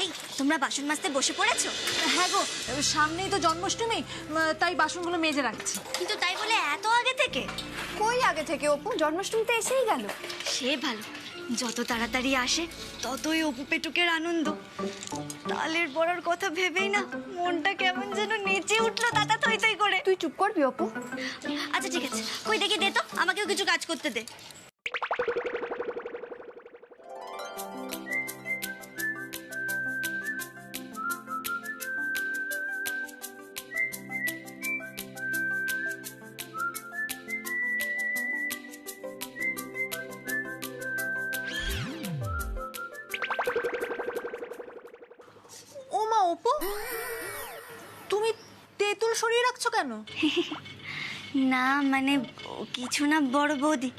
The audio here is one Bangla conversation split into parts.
এই তোমরা বাসন মাজতে বসে পড়েছো? হ্যাঁ গো, সামনেই তো জন্মাষ্টমী, তাই বাসনগুলো মেজে রাখছি। কিন্তু তাই বলে এত আগে থেকে? কই আগে থেকে অপু, জন্মাষ্টমীতে এসেই গেল। সে ভালো, যত তাড়াতাড়ি আসে ততই অপু পেটুকের আনন্দ। তালের বড়ার কথা ভেবেই না মনটা কেমন যেন নেচে উঠলো দাদা থই থই করে। তুই চুপ করবি অপু? আচ্ছা ঠিক আছে, কই দেখি দে তো, আমাকেও কিছু কাজ করতে দে। ও মা অপু, তুমি তেঁতুল সরিয়ে রাখছো কেন? না মানে কিছু না বড় বৌদি,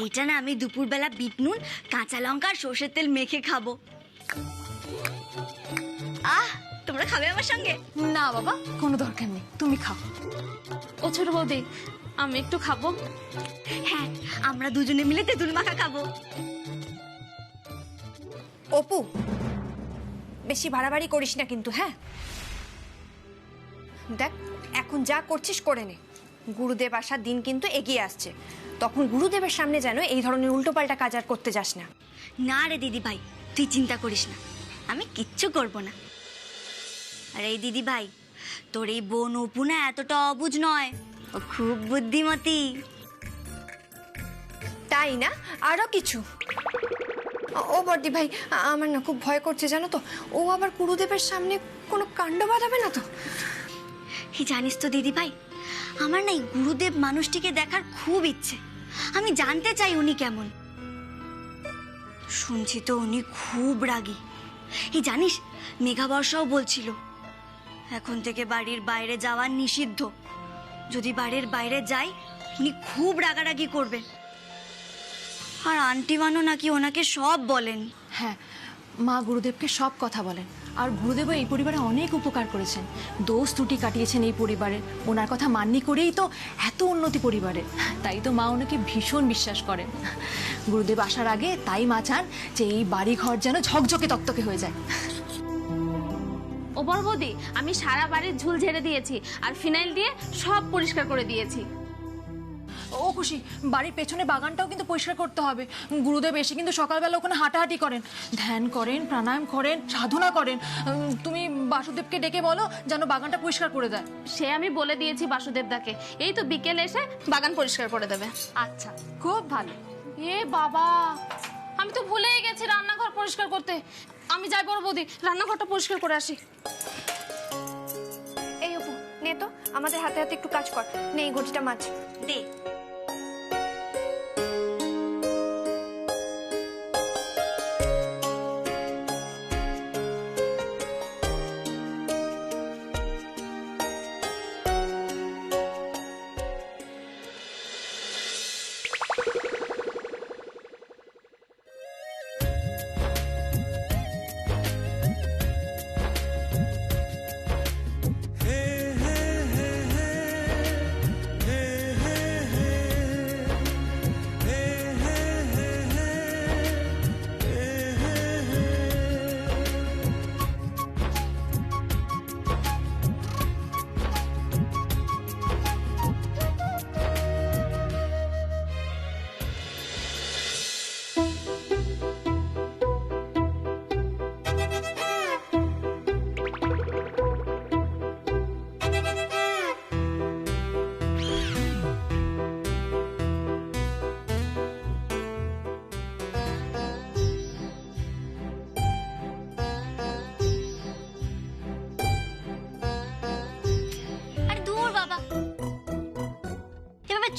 এইটা না আমি দুপুরবেলা বিট নুন কাঁচা লঙ্কা আর সর্ষের তেল মেখে খাবো। আহ, তোমরা খাবে আমার সঙ্গে? না বাবা, কোনো দরকার নেই, তুমি খাও। ও ছোট বৌদি, আমি একটু খাবো। হ্যাঁ, আমরা দুজনে মিলে তেঁতুল মাখা খাবো। অপু, বেশি বাড়াবাড়ি করিস না কিন্তু। হ্যাঁ দেখ, এখন যা করছিস করে নে। গুরুদেব আসার দিন কিন্তু এগিয়ে আসছে, তখন গুরুদেবের সামনে যেন এই ধরনের উল্টোপাল্টা কাজ আর করতে যাস না। না রে দিদি ভাই, তুই চিন্তা করিস না, আমি কিচ্ছু করব না। আর এই দিদি ভাই, তোর এই বোন অপু না এতটা অবুঝ নয়, ও খুব বুদ্ধিমতী। তাই না? আরো কিছু? ও বড়দি ভাই, আমার না খুব ভয় করছে জানো তো, ও আবার গুরুদেবের সামনে কোনো কাণ্ড বাঁধাবে না তো? এই জানিস তো দিদি ভাই, আমার না এই গুরুদেব মানুষটিকে দেখার খুব ইচ্ছে। আমি জানতে চাই উনি কেমন। শুনছি তো উনি খুব রাগী। এই জানিস, মেঘাবর্ষাও বলছিল এখন থেকে বাড়ির বাইরে যাওয়া নিষিদ্ধ। যদি বাড়ির বাইরে যাই উনি খুব রাগারাগি করবে। আর আন্টি মানো নাকি ওনাকে সব বলেন। হ্যাঁ, মা গুরুদেবকে সব কথা বলেন, আর গুরুদেবও এই পরিবারে অনেক উপকার করেছেন, দোষ ত্রুটি কাটিয়েছেন এই পরিবারের। ওনার কথা মান্য করেই তো এত উন্নতি পরিবারের, তাই তো মা ওনাকে ভীষণ বিশ্বাস করেন। গুরুদেব আসার আগে তাই মা চান যে এই বাড়ি ঘর যেন ঝকঝকে তকতকে হয়ে যায়। ও বড় বৌদি, আমি সারা বাড়ির ঝুল ঝেড়ে দিয়েছি আর ফিনাইল দিয়ে সব পরিষ্কার করে দিয়েছি। ও খুশি, বাড়ির পেছনে বাগানটাও কিন্তু পরিষ্কার করতে হবে। গুরুদেব এসে কিন্তু সকালবেলা ওখানে হাঁটাহাঁটি করেন, ধ্যান করেন, প্রাণায়াম করেন, সাধনা করেন। তুমি বাসুদেবকে ডেকে বলো যেন বাগানটা পরিষ্কার করে দেয়। সে আমি বলে দিয়েছি বাসুদেবদাকে, এই তো বিকেলে এসে বাগান পরিষ্কার করে দেবে। আচ্ছা, খুব ভালো। এ বাবা, আমি তো ভুলেই গেছি রান্নাঘর পরিষ্কার করতে। আমি যাই বড় বৌদি, রান্নাঘরটা পরিষ্কার করে আসি। এই অপু, নে তো আমাদের হাতে হাতে একটু কাজ কর, নে এই গটিটা মাছ দে।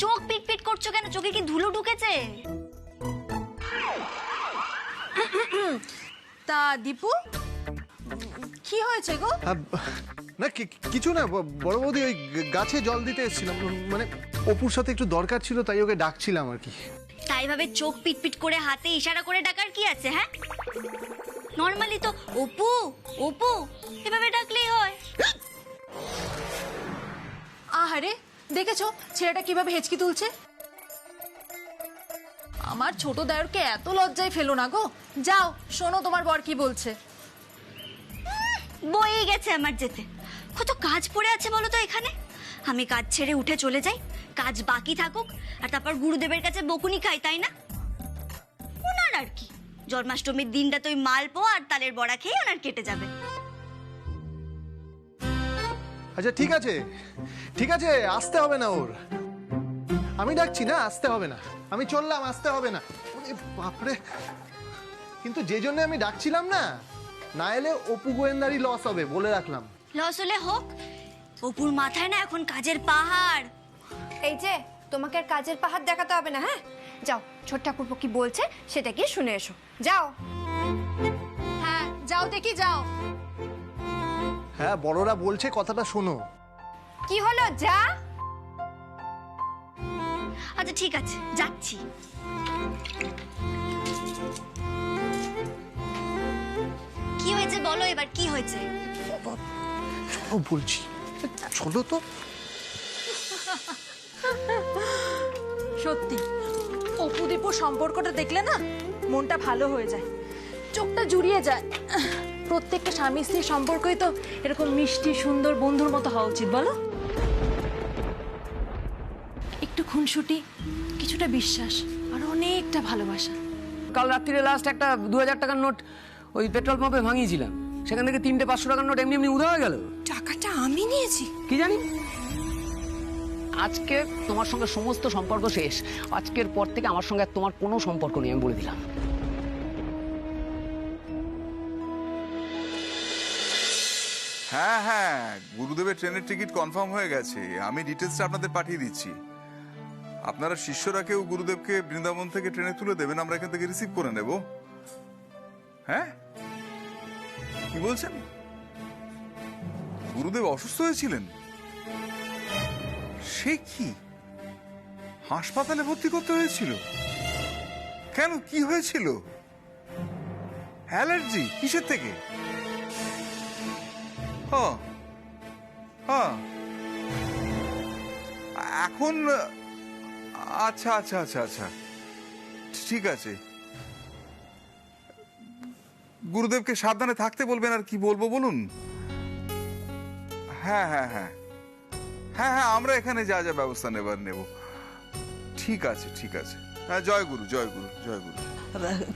চোখ পিট পিট করছো কেন? চোখে কি ধুলো ঢুকেছে? তা দীপু, কি হয়েছে গো? না কিছু না বড় বৌদি, ওই গাছে জল দিতে এসেছিলাম, মানে অপুর সাথে একটু দরকার ছিল তাই ওকে ডাকছিলাম আর কি। তাই ভাবে চোখ পিট পিট করে হাতে ইশারা করে ডাকার কি আছে? হ্যাঁ, নরমালি তো অপু অপু এভাবে ডাকলেই হয়। আহারে, দেখেছো ছেলেটা কিভাবে হেঁচকি তুলছে? আমার ছোট দায়রকে এত লজ্জায় ফেলো না গো। যাও শোনো তোমার বর কি বলছে। বই গেছে আমার যেতে। কত কাজ পড়ে আছে বলো তো এখানে। আমি কাজ ছেড়ে উঠে চলে যাই, কাজ বাকি থাকুক, আর তারপর গুরুদেবের কাছে বকুনি খাই, তাই না? ওনার আর কি, জন্মাষ্টমীর দিনটা তো ওই মালপোয়া আর তালের বড়া খেয়ে ওনার কেটে যাবে। আচ্ছা ঠিক আছে, ঠিক আছে, আসতে হবে না ওর। আমি ডাকছি না, আসতে হবে না। আমি চললাম, আসতে হবে না। ওরে বাপরে, কিন্তু যে জন্য আমি ডাকছিলাম না, না এলে অপু গোয়েন্দারই লস হবে, বলে রাখলাম। লস হলে হোক, অপুর মাথায় না এখন কাজের পাহাড়। এই যে, তোমাকে আর কাজের পাহাড় দেখাতে হবে না, হ্যাঁ? যাও, ছোট ঠাকুরপো কি বলছে সেটা গিয়ে শুনে এসো, যাও। হ্যাঁ যাও দেখি, যাও। হ্যাঁ, বড়রা বলছে, কথাটা শোনো। কি হলো, যা। আচ্ছা ঠিক আছে, যাচ্ছি। কি হয়েছে বলো এবার, কি হয়েছে? চলো বলছি, চলো তো। সত্যি অপু দীপুর সম্পর্কটা দেখলে না মনটা ভালো হয়ে যায়, চোখটা জুড়িয়ে যায়। প্রত্যেকটা স্বামী স্ত্রীর সম্পর্কই তো এরকম মিষ্টি সুন্দর বন্ধুর মতো হওয়া উচিত, বলো? একটু খুনসুটি, কিছুটা বিশ্বাস, আর অনেকটা ভালোবাসা। কাল রাত্রিরে লাস্ট একটা 2000 টাকার নোট ওই পেট্রোল পাম্পে ভাঙিয়েছিলাম, সেখান থেকে 3টে 500 টাকার নোট এমনি এমনি উধাও হয়ে গেল। টাকাটা আমি নিয়েছি, কি জানি। আজকে তোমার সঙ্গে সমস্ত সম্পর্ক শেষ। আজকের পর থেকে আমার সঙ্গে আর তোমার কোনো সম্পর্ক নেই, আমি বলে দিলাম। হ্যাঁ হ্যাঁ, গুরুদেবের ট্রেনের টিকিট কনফার্ম হয়ে গেছে। আমি ডিটেলসটা আপনাদের পাঠিয়ে দিচ্ছি। আপনারা শিষ্যরা কেউ গুরুদেবকে বৃন্দাবন থেকে ট্রেনে তুলে দেবেন, আমরা এখান থেকে রিসিভ করে নেব। হ্যাঁ, কি বলছেন? গুরুদেব অসুস্থ হয়েছিলেন? সে কি, হাসপাতালে ভর্তি করতে হয়েছিল? কেন, কি হয়েছিল? অ্যালার্জি কিসের থেকে? এখন আচ্ছা আচ্ছা আচ্ছা আচ্ছা, ঠিক আছে। গুরুদেবকে সাবধানে থাকতে বলবেন। আর কি বলবো বলুন? হ্যাঁ হ্যাঁ হ্যাঁ হ্যাঁ হ্যাঁ, আমরা এখানে যা যা ব্যবস্থা নেবার নেব। ঠিক আছে ঠিক আছে। হ্যাঁ, জয় গুরু জয় গুরু জয় গুরু।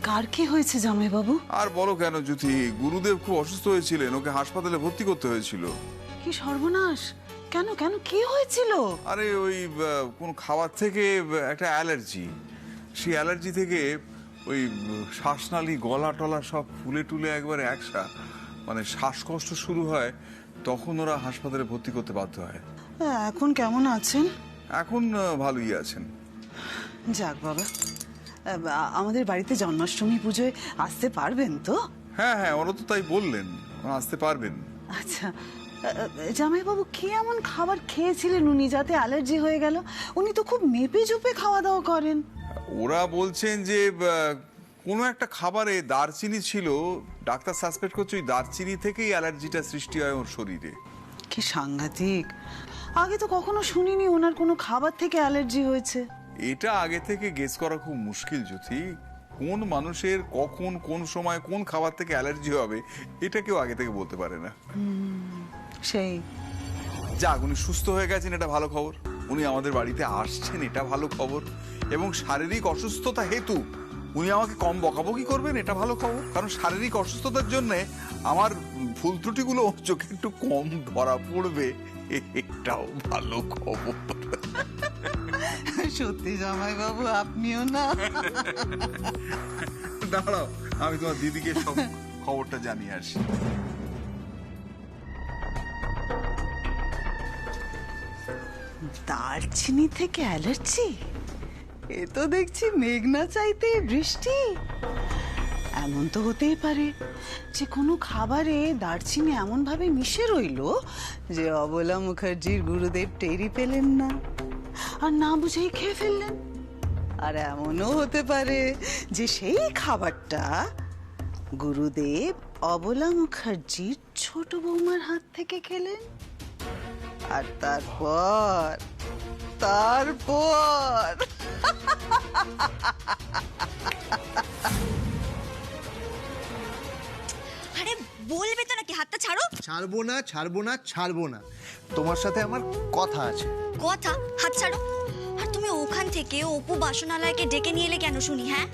কার কি হয়েছে জামাইবাবু? আর বলো কেন জ্যোতি, গুরুদেব খুব অসুস্থ হয়েছিলেন, ওকে হাসপাতালে ভর্তি করতে হয়েছিল। কি সর্বনাশ! কেন কেন, কি হয়েছিল? আরে ওই কোন খাবার থেকে একটা অ্যালার্জি, সেই অ্যালার্জি থেকে ওই শ্বাসনালী গলা টলা সব ফুলে টুলে একবারে একসা, মানে শ্বাসকষ্ট শুরু হয়, তখন ওরা হাসপাতালে ভর্তি করতে বাধ্য হয়। এখন কেমন আছেন? এখন ভালোই আছেন। যাক বাবা, আমাদের বাড়িতে জন্মাষ্টমী পুজোয় আসতে পারবেন তো? হ্যাঁ হ্যাঁ, ওরা তো তাই বললেন, আসতে পারবেন। আচ্ছা, জামাইবাবু কি এমন খাবার খেয়েছিলেন উনি যাতে অ্যালার্জি হয়ে গেল? উনি তো খুব মেপে চুপে খাওয়া দাওয়া করেন। ওরা বলছেন যে কোনো একটা খাবারে দারচিনি ছিল, ডাক্তার সাসপেক্ট করছে ওই দারচিনি থেকেই অ্যালার্জিটা সৃষ্টি হয় ওর শরীরে। কি সাংঘাতিক! আগে তো কখনো শুনিনি ওনার কোনো খাবার থেকে অ্যালার্জি হয়েছে। এটা আগে থেকে গেস করা খুব মুশকিল জ্যোতি। কোন মানুষের কখন কোন সময় কোন খাবার থেকে অ্যালার্জি হবে এটা কেউ আগে থেকে বলতে পারে না। সেই যাক, উনি সুস্থ হয়ে গেছেন, এটা ভালো খবর। উনি আমাদের বাড়িতে আসছেন, এটা ভালো খবর। এবং শারীরিক অসুস্থতা হেতু উনি আমাকে কম বকাবকি করবেন, এটা ভালো খবর। কারণ শারীরিক অসুস্থতার জন্য আমার ভুল ত্রুটিগুলো চোখে একটু কম ধরা পড়বে, এটাও ভালো খবর। সত্যি জামাইবাবু, আপনিও না। দাঁড়াও, আমি তোমার দিদিকে সব খবরটা জানিয়ে আসি। দারচিনি থেকে অ্যালার্জি? এ তো দেখছি মেঘনা চাইতে বৃষ্টি। এমন তো হতেই পারে যে কোনো খাবারে দারচিনি এমন ভাবে মিশে রইল যে অবলা মুখার্জির গুরুদেব টেরি পেলেন না, আর না বুঝেই খেয়ে ফেললেন। আর এমনও হতে পারে যে সেই খাবারটা গুরুদেব অবলা মুখার্জির ছোট বৌমার হাত থেকে খেলেন, আর তারপর আরে বলবে তো নাকি? হাতটা ছাড়ো। ছাড়বো না, ছাড়বো না, ছাড়বো না। তোমার সাথে আমার কথা আছে। কথা? হাত ছাড়ো। আর তুমি ওখান থেকে অপু বাসনালয়কে ডেকে নিয়ে এলে কেন শুনি? হ্যাঁ,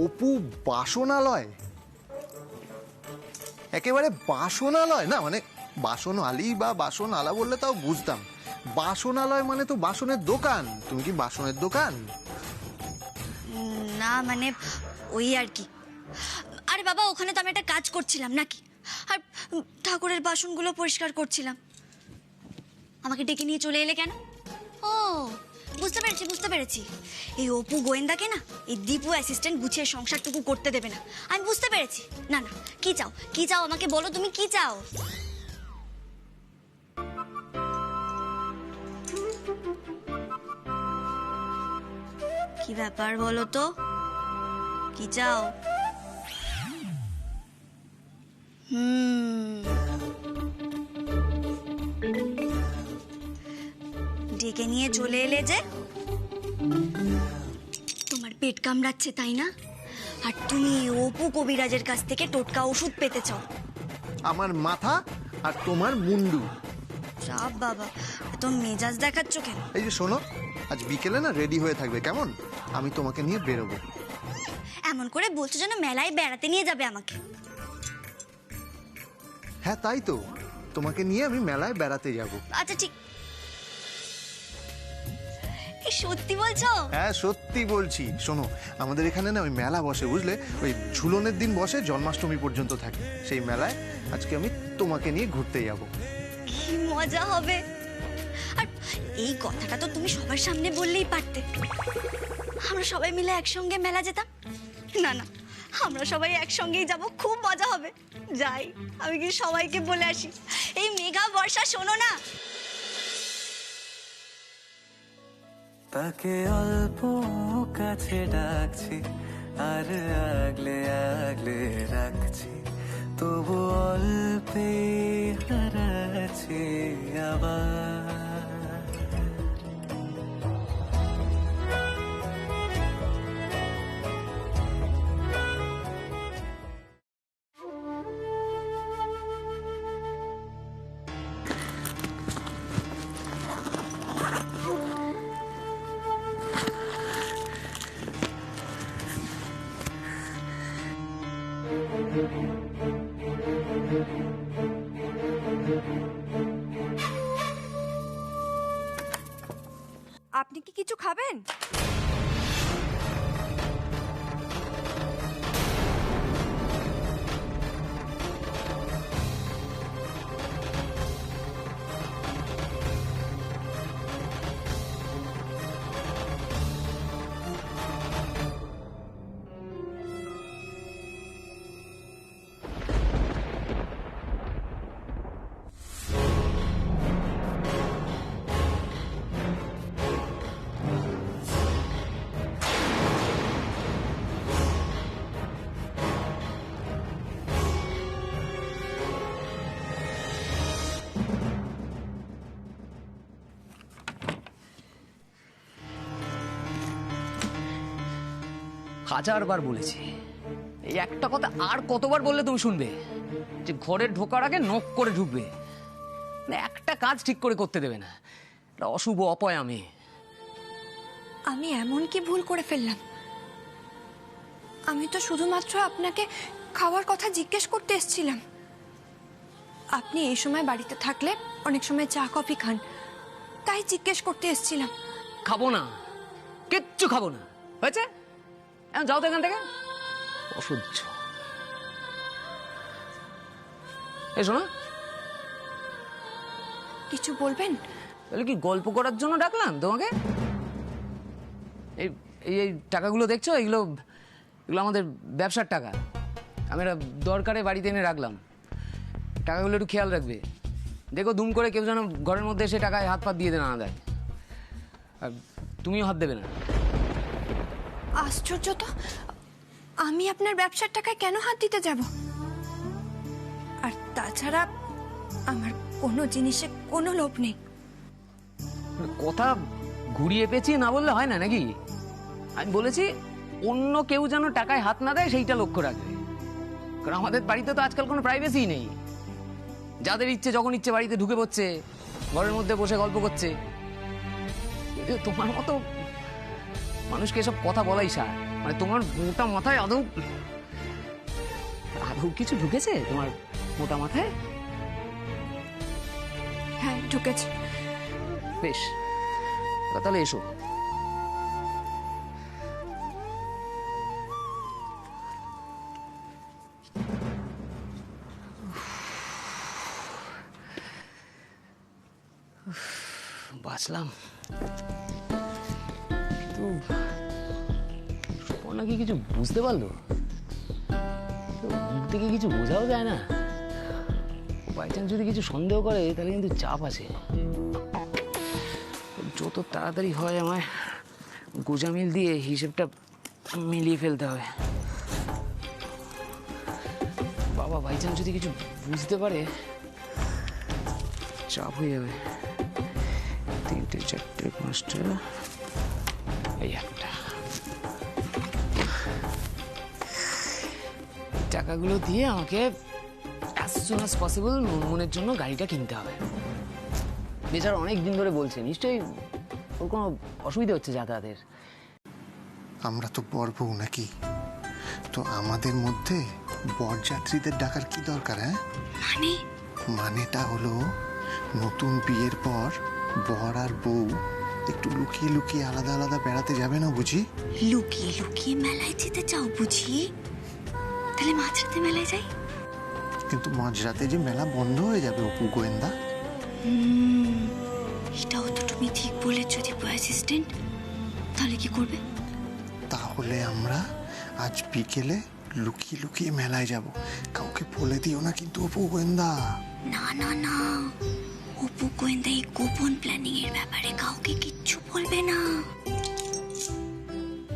অপু বাসনালয়? একেবারে বাসনালয় না, মানে বাসন আলী বা বাসন আলা বললে তাও বুঝতাম। বাসনালয় মানে তো বাসনের দোকান। তুমি কি বাসনের দোকান? না মানে ওই আর কি। আরে বাবা, ওখানে তো আমি একটা কাজ করছিলাম নাকি, আর ঠাকুরের বাসনগুলো পরিষ্কার করছিলাম। আমাকে ডেকে নিয়ে চলে এলে কেন? ও, বুঝতে পেরেছি বুঝতে পেরেছি। এই অপু গোয়েন্দাকে না এই দীপু অ্যাসিস্ট্যান্ট গুছিয়ে সংসারটুকু করতে দেবে না। আমি বুঝতে পেরেছি। না না, কি চাও কি চাও আমাকে বলো, তুমি কি চাও? কি ব্যাপার বলো তো, কি চাও? ডেকে নিয়ে চলে এলে যে? তোমার পেট কামড়াচ্ছে তাই না? আর তুমি অপু কবিরাজের কাছ থেকে টোটকা ওষুধ পেতে চাও। আমার মাথা আর তোমার মুন্ডু। সব বাবা, তো মেজাজ দেখাচ্ছ কেন? এই যে শোনো, আজ বিকেলে না রেডি হয়ে থাকবে, কেমন? আমি তোমাকে নিয়ে বেরোবো। এমন করে বলছো যেন মেলায় বেড়াতে নিয়ে যাবে আমাকে। হ্যাঁ তাই তো, তোমাকে নিয়ে আমি মেলায় বেড়াতে যাব। আচ্ছা ঠিক। এই সত্যি বলছো? হ্যাঁ সত্যি বলছি। শোনো, আমাদের এখানে না ওই মেলা বসে, বুঝলে? ওই ঝুলনের দিন বসে, জন্মাষ্টমী পর্যন্ত থাকে। সেই মেলায় আজকে আমি তোমাকে নিয়ে ঘুরতে যাব। কি মজা হবে। আর এই কথাটা তো তুমি সবার সামনে বললেই পারতে। আমরা সবাই মিলে একসঙ্গে মেলা যেতাম। না না, আমরা সবাই একসঙ্গেই যাব, খুব মজা হবে। যাই, আমি কি সবাইকে বলে আসি। এই মেঘা বর্ষা শোনো না। তাকে অল্প কাছে ডাকছি আর আগলে আগলে রাখছি, তবু অল্পে হারাচ্ছি আবার। আপনি কি কিছু খাবেন? হাজারবার বলেছি, এই একটা কথা আর কতবার বললে তুমি শুনবে? যে ঘরে ঢোকার আগে নক করে ঢুকবে, মানে একটা কাজ ঠিক করে করতে দেবে না। এটা অশুভ অপয় আমি। আমি এমন কি ভুল করে ফেললাম? আমি তো শুধুমাত্র আপনাকে খাওয়ার কথা জিজ্ঞেস করতে এসেছিলাম। আপনি এই সময় বাড়িতে থাকলে অনেক সময় চা কফি খান, তাই জিজ্ঞেস করতে এসেছিলাম। খাবো না, কিচ্ছু খাবো না, হয়েছে? এখন যাও তো এখান থেকে, অসহ্য। এই শোনো, কিছু বলবেন? তাহলে কি গল্প করার জন্য ডাকলাম তোমাকে? এই এই টাকাগুলো দেখছো, এগুলো এগুলো আমাদের ব্যবসার টাকা। আমি একটা দরকারে বাড়িতে এনে রাখলাম। টাকাগুলো একটু খেয়াল রাখবে, দেখো দুম করে কেউ যেন ঘরের মধ্যে এসে টাকায় হাত পাত দিয়ে না দেয়। আর তুমিও হাত দেবে না। আশ্চর্য তো, আমি আপনার ব্যবসার টাকায় কেন হাত দিতে যাব? আর তাছাড়া আমার কোনো জিনিসে কোনো লোভ নেই। কথা ঘুরিয়ে পেঁচিয়ে না বললে হয় না নাকি? আমি বলেছি অন্য কেউ যেন টাকায় হাত না দেয়, সেইটা লক্ষ্য রাখবে। কারণ আমাদের বাড়িতে তো আজকাল কোনো প্রাইভেসি নেই। যাদের ইচ্ছে যখন ইচ্ছে বাড়িতে ঢুকে পড়ছে, ঘরের মধ্যে বসে গল্প করছে। কিন্তু তোমার মতো মানুষকে এসব কথা বলাই সার। মানে তোমার মোটা মাথায় আদৌ কিছু ঢুকেছে তোমার মোটা মাথায়? হ্যাঁ ঢুকেছে। বেশ, তাহলে এসো। বাঁচলাম। কিন্তু সুপর্ণা কি কিছু বুঝতে পারলো? মুখ থেকে কিছু বোঝাও যায় না। বাই চান্স যদি কিছু সন্দেহ করে তাহলে কিন্তু চাপ আছে। যত তাড়াতাড়ি হয় আমায় গোজামিল দিয়ে হিসেবটা মিলিয়ে ফেলতে হবে। বাবা বাই চান্স যদি কিছু বুঝতে পারে চাপ হয়ে যাবে। 3টে 4টে 5টে, এই একটা। টাকাগুলো দিয়ে আমাকে অ্যাজ সুন অ্যাজ পসিবল মুনমুনের জন্য গাড়িটা কিনতে হবে। বেচারা অনেক দিন ধরে বলছে, নিশ্চয়ই ওর কোনো অসুবিধা হচ্ছে যাতায়াতের। আমরা তো বর বউ নাকি, তো আমাদের মধ্যে বরযাত্রীদের ডাকার কি দরকার? হ্যাঁ, মানেটা হলো নতুন বিয়ের পর বর আর বউ একটু লুকিয়ে লুকিয়ে আলাদা আলাদা বেড়াতে যাবে না বুঝি? লুকিয়ে লুকিয়ে মেলায় যেতে চাও বুঝি? তাহলে মাঝরাতে মেলায় যাই। কিন্তু মাঝরাতে যে মেলা বন্ধ হয়ে যাবে অপু গোয়েন্দা। এটাও তো তুমি ঠিক বলেছো দীপু অ্যাসিস্ট্যান্ট। তাহলে কি করবে? তাহলে আমরা আজ বিকেলে লুকিয়ে লুকিয়ে মেলায় যাব। কাউকে বলে দিও না কিন্তু অপু গোয়েন্দা। না না না, অপু গোয়েন্দা এই গোপন প্ল্যানিং এর ব্যাপারে কাউকে কিচ্ছু বলবে না।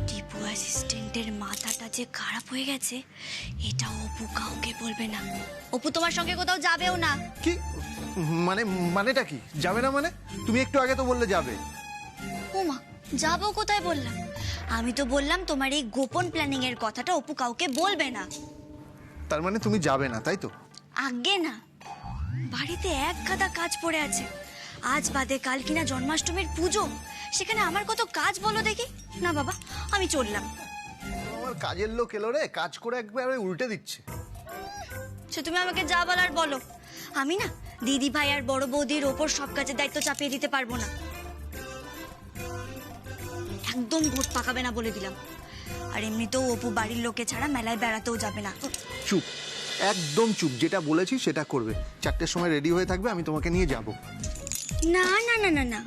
দীপু অ্যাসিস্ট্যান্টের মাথাটা যে খারাপ হয়ে গেছে এটা অপু কাউকে বলবে না। অপু তোমার সঙ্গে কোথাও যাবেও না। কি মানেটা কি? যাবে না মানে? তুমি একটু আগে তো বললে যাবে। ওমা, যাবো কোথায় বললাম? আমি তো বললাম তোমার এই গোপন প্ল্যানিং এর কথাটা অপু কাউকে বলবে না। তার মানে তুমি যাবে না, তাই তো? আগে না, বাড়িতে এক গাদা কাজ পড়ে আছে। আজ বাদে কাল কিনা জন্মাষ্টমীর পুজো, সেখানে আমার কত কাজ বলো দেখি। না বাবা, আমি চললাম। আমার কাজের লোক এলো রে, কাজ করে একবারে উল্টে দিচ্ছে। সে তুমি আমাকে যা বলার বলো। আমি না দিদি ভাই আর বড় বৌদির ওপর সব কাজের দায়িত্ব চাপিয়ে দিতে পারবো না। একদম ভোট পাকাবে না বলে দিলাম। আর এমনিতেও অপু বাড়ির লোকে ছাড়া মেলায় বেড়াতেও যাবে না। চুপ, একদম চুপ। যেটা বলেছি সেটা করবে। 4টের সময় রেডি হয়ে থাকবে, আমি তোমাকে নিয়ে যাব। না না না না না,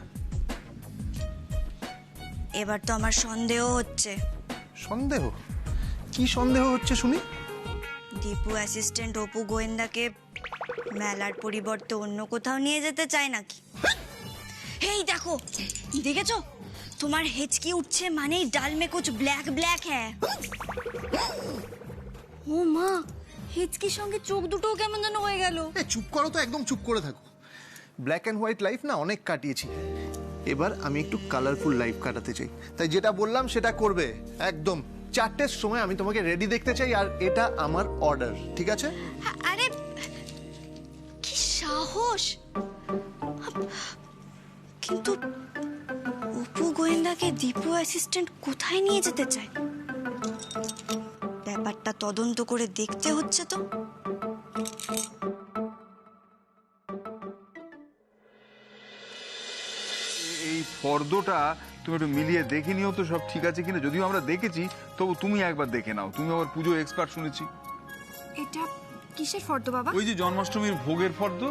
এবার তো আমার সন্দেহ হচ্ছে। সন্দেহ? কি সন্দেহ হচ্ছে শুনি? দীপু অ্যাসিস্ট্যান্ট অপু গোয়েন্দাকে মেলার পরিবর্তে অন্য কোথাও নিয়ে যেতে চায় নাকি? এই দেখো, দেখেছো? তোমার হেঁচকি উঠছে মানেই ডাল মে কুছ ব্ল্যাক ব্ল্যাক হ্যাঁ। ও মা, হেঁচকির সঙ্গে চোখ দুটোও কেমন যেন হয়ে গেল। চুপ করো তো, একদম চুপ করে থাকো। ব্ল্যাক অ্যান্ড হোয়াইট লাইফ না অনেক কাটিয়েছি, এবার আমি একটু কালারফুল লাইফ কাটাতে চাই। তাই যেটা বললাম সেটা করবে একদম। 4টের সময় আমি তোমাকে রেডি দেখতে চাই, আর এটা আমার অর্ডার, ঠিক আছে? আরে কি সাহস! কিন্তু অপু গোয়েন্দাকে দীপু অ্যাসিস্ট্যান্ট কোথায় নিয়ে যেতে চায়? ব্যাপারটা তদন্ত করে দেখতে হচ্ছে তো। এই ফর্দটা তুমি একটু মিলিয়ে দেখে নিও তো সব ঠিক আছে কিনা। যদিও আমরা দেখেছি, তবু তুমি একবার দেখে নাও। তুমি আবার পুজো এক্সপার্ট শুনেছি। এটা কিসের ফর্দ বাবা? ওই যে জন্মাষ্টমীর ভোগের ফর্দ।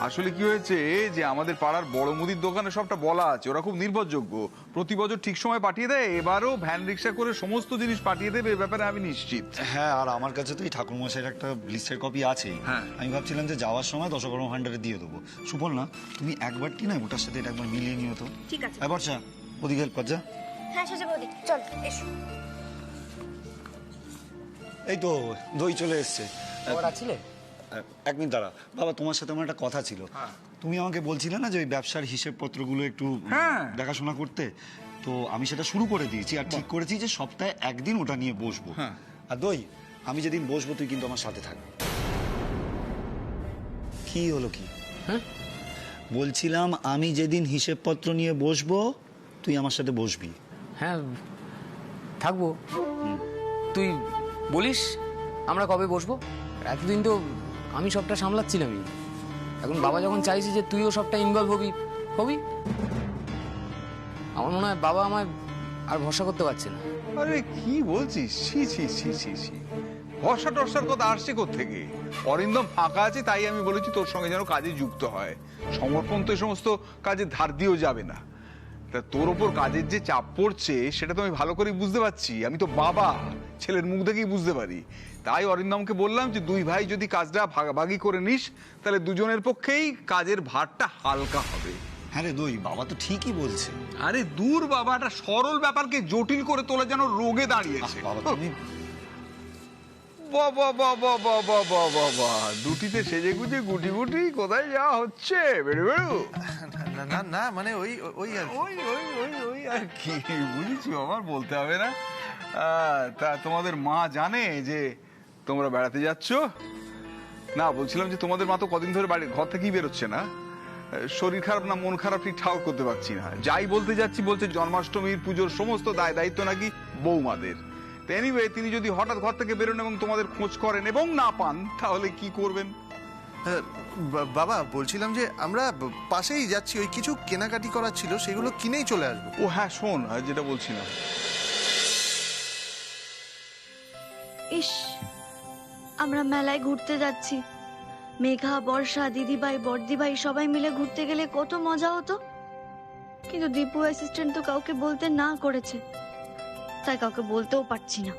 আসলে কি হয়েছে যে আমাদের পাড়ার বড় মুদির দোকানে সবটা বলা আছে, ওরা খুব নির্ভরযোগ্য, প্রতি বছর ঠিক সময় পাঠিয়ে দেয়। এবারও ভ্যান রিক্সা করে সমস্ত জিনিস পাঠিয়ে দেবে, এ ব্যাপারে আমি নিশ্চিত। হ্যাঁ, আর আমার কাছে তো এই ঠাকুরমশাইয়ের একটা লিস্টের কপি আছেই। হ্যাঁ, আমি ভাবছিলাম যে যাওয়ার সময় দশকর্মা ভান্ডারে দিয়ে দেবো। সুপর্ণা, তুমি একবারটি না ওটার সাথে এটা একবার মিলিয়ে নিও তো। ঠিক আছে। এবার চা ওদিকে হেল্প কর যা। হ্যাঁ সোজা বৌদি, চল এসো। এই তো দই চলে এসছে। ছিলে 1 মিনিট দাঁড়া বাবা, তোমার সাথে আমার একটা কথা ছিল। তুমি আমাকে বলছিলে না যে ওই ব্যবসার হিসেবপত্রগুলো একটু দেখাশোনা করতে, তো আমি সেটা শুরু করে দিয়েছি। আর ঠিক করেছি যে সপ্তাহে 1 দিন ওটা নিয়ে বসবো। আর দই আমি যেদিন বসবো তুই কিন্তু আমার সাথে থাকবি। কি হলো কি? হ্যাঁ বলছিলাম আমি যেদিন হিসেবপত্র নিয়ে বসবো তুই আমার সাথে বসবি। হ্যাঁ থাকবো। তুই বলিস আমরা কবে বসবো? এতদিন তো আমি সবটা সামলাচ্ছিলামই, এখন বাবা যখন চাইছে যে তুইও সবটা ইনভলভ হবি হবি। আমার মনে হয় বাবা আমায় আর ভরসা করতে পারছে না। আরে কি বলছিস? ছি ছি ছি ছি ছি, ভরসা টরসার কথা আসছে কোত্থেকে? অরিন্দম ফাঁকা আছে তাই আমি বলেছি তোর সঙ্গে যেন কাজে যুক্ত হয়। সমর্পণ তো এই সমস্ত কাজে ধার দিয়েও যাবে না। তা তোর ওপর কাজের যে চাপ পড়ছে সেটা তো আমি ভালো করে বুঝতে পারছি। আমি তো বাবা, ছেলের মুখ দেখেই বুঝতে পারি। তাই অরিন্দমকে বললাম যে দুই ভাই যদি কাজটা ভাগাভাগি করে নিস তাহলে দুজনের পক্ষেই কাজের ভারটা হালকা হবে। হ্যাঁ রে দই, বাবা তো ঠিকই বলছে। আরে দূর বাবা, একটা সরল ব্যাপারকে জটিল করে তোলা যেন রোগে দাঁড়িয়েছে। বাবা তুমি বাবা বাবা বাবা বাবা বাবা, দুটিতে সেজে গুজে গুটি গুটি কোথায় যাওয়া হচ্ছে? বেরু বেরু। না না না, মানে ওই ওই আর কি। ওই ওই ওই ওই আর কি, বুঝেছি আমার বলতে হবে না। তা তোমাদের মা জানে যে তোমরা বেড়াতে যাচ্ছ? না, বলছিলাম যে তোমাদের মা তো কদিন ধরে বাড়ি ঘর থেকেই বেরোচ্ছে না। শরীর খারাপ না মন খারাপ ঠিক ঠাক করতে পারছি না। যাই বলতে যাচ্ছি বলছে জন্মাষ্টমীর পুজোর সমস্ত দায় দায়িত্ব নাকি বৌমাদের। এনিওয়ে, তিনি যদি হঠাৎ ঘর থেকে বেরোন এবং তোমাদের খোঁজ করেন এবং না পান তাহলে কি করবেন? বাবা বলছিলাম যে আমরা পাশেই যাচ্ছি, ওই কিছু কেনাকাটি করার ছিল, সেগুলো কিনেই চলে আসবো। ও হ্যাঁ শোন, যেটা বলছিলাম, ইস, আমরা মেলায় ঘুরতে যাচ্ছি, মেঘা, বর্ষা, দিদিভাই, বর্দিভাই সবাই মিলে ঘুরতে গেলে কত মজা হতো। কিন্তু দীপু অ্যাসিস্ট্যান্ট তো কাউকে বলতে না করেছে, তাই কাউকে বলতেও পারছি না।